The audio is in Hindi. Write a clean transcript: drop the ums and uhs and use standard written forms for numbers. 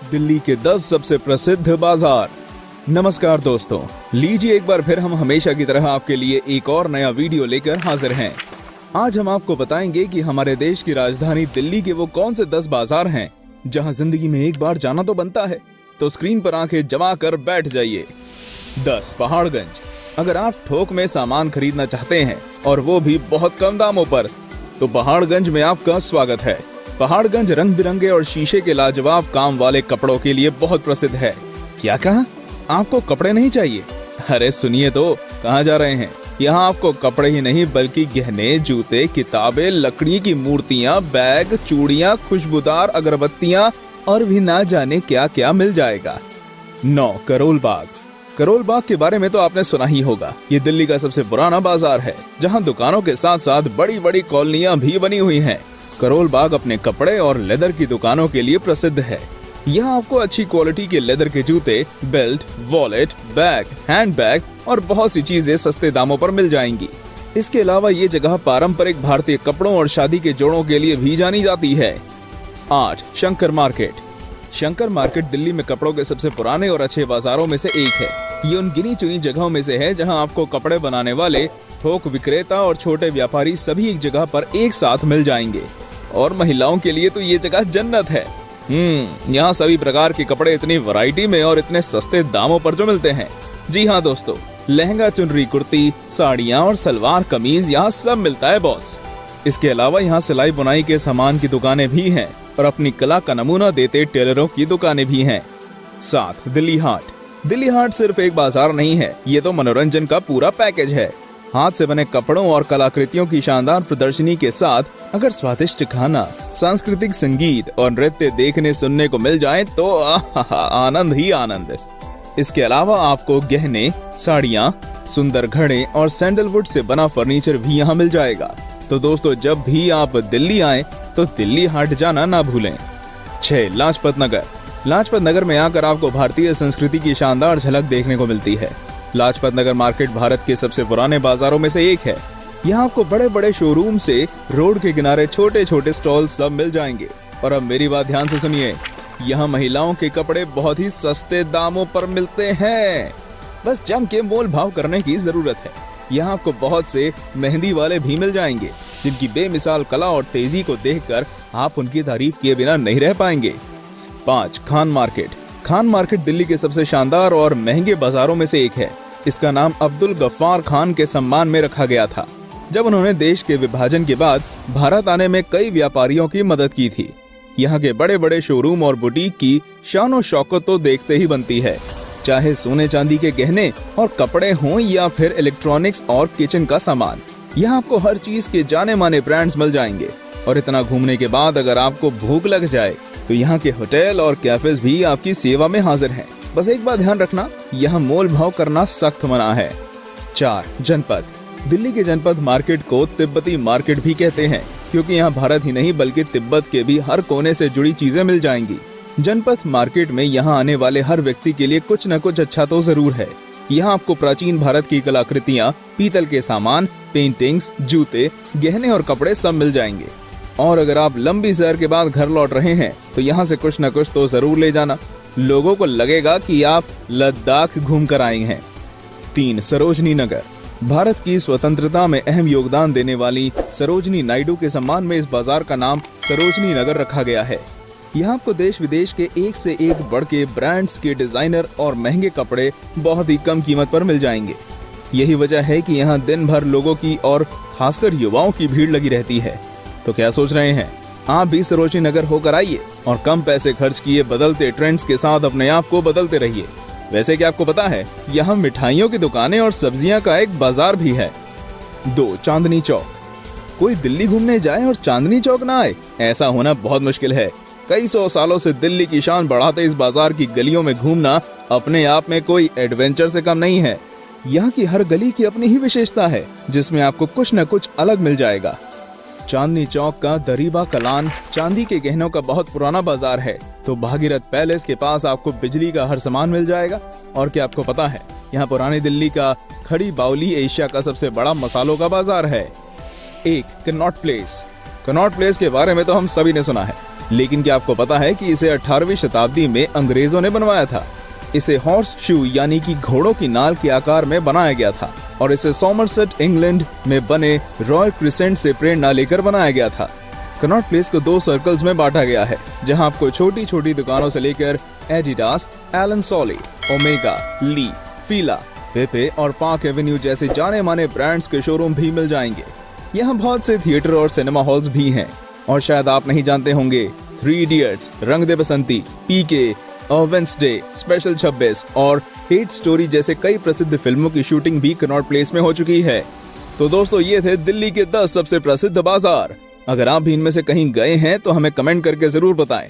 दिल्ली के 10 सबसे प्रसिद्ध बाजार। नमस्कार दोस्तों, लीजिए एक बार फिर हम हमेशा की तरह आपके लिए एक और नया वीडियो लेकर हाजिर हैं। आज हम आपको बताएंगे कि हमारे देश की राजधानी दिल्ली के वो कौन से 10 बाजार हैं जहां जिंदगी में एक बार जाना तो बनता है। तो स्क्रीन पर आंखें जमा कर बैठ जाइए। 10 पहाड़गंज। अगर आप थोक में सामान खरीदना चाहते हैं और वो भी बहुत कम दामों पर, तो पहाड़गंज में आपका स्वागत है। पहाड़गंज रंग बिरंगे और शीशे के लाजवाब काम वाले कपड़ों के लिए बहुत प्रसिद्ध है। क्या कहा? आपको कपड़े नहीं चाहिए? अरे सुनिए तो, कहाँ जा रहे हैं? यहाँ आपको कपड़े ही नहीं बल्कि गहने, जूते, किताबें, लकड़ी की मूर्तियाँ, बैग, चूड़ियाँ, खुशबूदार अगरबत्तियाँ और भी ना जाने क्या क्या मिल जाएगा। 9 करोल बाग। करोल बाग के बारे में तो आपने सुना ही होगा। ये दिल्ली का सबसे पुराना बाजार है जहाँ दुकानों के साथ साथ बड़ी बड़ी कॉलोनियाँ भी बनी हुई हैं। करोल बाग अपने कपड़े और लेदर की दुकानों के लिए प्रसिद्ध है। यहाँ आपको अच्छी क्वालिटी के लेदर के जूते, belt, wallet, bag, hand bag और बहुत सी चीजें सस्ते दामों पर मिल जाएंगी। इसके अलावा ये जगह पारंपरिक भारतीय कपड़ों और शादी के जोड़ों के लिए भी जानी जाती है। 8 शंकर मार्केट। शंकर मार्केट दिल्ली में कपड़ों के सबसे पुराने और अच्छे बाजारों में से एक है। ये उन गिनी चुनी जगहों में से है जहां आपको कपड़े बनाने वाले, थोक विक्रेता और छोटे व्यापारी सभी एक जगह पर एक साथ मिल जाएंगे। और महिलाओं के लिए तो ये जगह जन्नत है। यहाँ सभी प्रकार के कपड़े इतनी वैरायटी में और इतने सस्ते दामों पर जो मिलते हैं। जी हाँ दोस्तों, लहंगा, चुनरी, कुर्ती, साड़ियाँ और सलवार कमीज यहाँ सब मिलता है बॉस। इसके अलावा यहाँ सिलाई बुनाई के सामान की दुकानें भी हैं और अपनी कला का नमूना देते टेलरों की दुकानें भी हैं। 7 दिल्ली हाट। दिल्ली हाट सिर्फ एक बाजार नहीं है, ये तो मनोरंजन का पूरा पैकेज है। हाथ से बने कपड़ों और कलाकृतियों की शानदार प्रदर्शनी के साथ अगर स्वादिष्ट खाना, सांस्कृतिक संगीत और नृत्य देखने सुनने को मिल जाए तो आनंद ही आनंद। इसके अलावा आपको गहने, साड़ियाँ, सुंदर घड़े और सैंडलवुड से बना फर्नीचर भी यहाँ मिल जाएगा। तो दोस्तों, जब भी आप दिल्ली आए तो दिल्ली हाट जाना ना भूलें। 6 लाजपत नगर। लाजपत नगर में आकर आपको भारतीय संस्कृति की शानदार झलक देखने को मिलती है। लाजपत नगर मार्केट भारत के सबसे पुराने बाजारों में से एक है। यहाँ आपको बड़े बड़े शोरूम से रोड के किनारे छोटे छोटे स्टॉल सब मिल जाएंगे। और अब मेरी बात ध्यान से सुनिए, यहाँ महिलाओं के कपड़े बहुत ही सस्ते दामों पर मिलते हैं। बस जम के मोल भाव करने की जरूरत है। यहाँ आपको बहुत से मेहंदी वाले भी मिल जाएंगे जिनकी बेमिसाल कला और तेजी को देखकर आप उनकी तारीफ किए बिना नहीं रह पाएंगे। 5 खान मार्केट। खान मार्केट दिल्ली के सबसे शानदार और महंगे बाजारों में से एक है। इसका नाम अब्दुल गफ्फार खान के सम्मान में रखा गया था, जब उन्होंने देश के विभाजन के बाद भारत आने में कई व्यापारियों की मदद की थी। यहाँ के बड़े बड़े शोरूम और बुटीक की शान और शौकत तो देखते ही बनती है। चाहे सोने चांदी के गहने और कपड़े हों या फिर इलेक्ट्रॉनिक्स और किचन का सामान, यहाँ आपको हर चीज के जाने माने ब्रांड्स मिल जाएंगे। और इतना घूमने के बाद अगर आपको भूख लग जाए तो यहाँ के होटल और कैफेज भी आपकी सेवा में हाजिर हैं। बस एक बात ध्यान रखना, यहाँ मोल भाव करना सख्त मना है। 4 जनपद। दिल्ली के जनपद मार्केट को तिब्बती मार्केट भी कहते हैं, क्योंकि यहाँ भारत ही नहीं बल्कि तिब्बत के भी हर कोने से जुड़ी चीजें मिल जाएंगी। जनपद मार्केट में यहाँ आने वाले हर व्यक्ति के लिए कुछ न कुछ अच्छा तो जरूर है। यहाँ आपको प्राचीन भारत की कलाकृतियाँ, पीतल के सामान, पेंटिंग्स, जूते, गहने और कपड़े सब मिल जाएंगे। और अगर आप लंबी सैर के बाद घर लौट रहे हैं तो यहाँ से कुछ न कुछ तो जरूर ले जाना। लोगों को लगेगा कि आप लद्दाख घूम कर आए हैं। 3 सरोजनी नगर। भारत की स्वतंत्रता में अहम योगदान देने वाली सरोजनी नायडू के सम्मान में इस बाजार का नाम सरोजनी नगर रखा गया है। यहाँ आपको देश विदेश के एक से एक बढ़ के ब्रांड्स के डिजाइनर और महंगे कपड़े बहुत ही कम कीमत पर मिल जाएंगे। यही वजह है कि यहाँ दिन भर लोगों की और खासकर युवाओं की भीड़ लगी रहती है। तो क्या सोच रहे हैं? आप भी सरोजनी नगर होकर आइए और कम पैसे खर्च किए बदलते ट्रेंड्स के साथ अपने आप को बदलते रहिए। वैसे क्या आपको पता है, यहाँ मिठाइयों की दुकानें और सब्जियां का एक बाजार भी है। 2 चांदनी चौक। कोई दिल्ली घूमने जाए और चांदनी चौक ना आए, ऐसा होना बहुत मुश्किल है। कई 100 सालों से दिल्ली की शान बढ़ाते इस बाजार की गलियों में घूमना अपने आप में कोई एडवेंचर से कम नहीं है। यहाँ की हर गली की अपनी ही विशेषता है, जिसमें आपको कुछ न कुछ अलग मिल जाएगा। चांदनी चौक का दरीबा कलान चांदी के गहनों का बहुत पुराना बाजार है। तो भागीरथ पैलेस के पास आपको बिजली का हर सामान मिल जाएगा। और क्या आपको पता है, यहाँ पुरानी दिल्ली का खड़ी बावली एशिया का सबसे बड़ा मसालों का बाजार है। 1 कनॉट प्लेस। कनॉट प्लेस के बारे में तो हम सभी ने सुना है, लेकिन क्या आपको पता है कि इसे 18वीं शताब्दी में अंग्रेजों ने बनवाया था। इसे हॉर्स शू यानी कि घोड़ों की नाल के आकार में बनाया गया था और इसे सॉमरसेट इंग्लैंड में बने रॉयल क्रिसेंट से प्रेरणा लेकर बनाया गया था। कनॉट प्लेस को 2 सर्कल्स में बांटा गया है, जहां आपको छोटी छोटी दुकानों से लेकर एडिडास, एलन सोली, ओमेगा, ली, फीला, पेपे और पार्क एवेन्यू जैसे जाने माने ब्रांड्स के शोरूम भी मिल जाएंगे। यहाँ बहुत से थिएटर और सिनेमा हॉल्स भी हैं और शायद आप नहीं जानते होंगे 3 इडियट्स, रंग दे बसंती, पीके, वेंसडे, स्पेशल 26 और हेट स्टोरी जैसे कई प्रसिद्ध फिल्मों की शूटिंग भी कनॉट प्लेस में हो चुकी है। तो दोस्तों, ये थे दिल्ली के 10 सबसे प्रसिद्ध बाजार। अगर आप भी इनमें से कहीं गए हैं तो हमें कमेंट करके जरूर बताएं।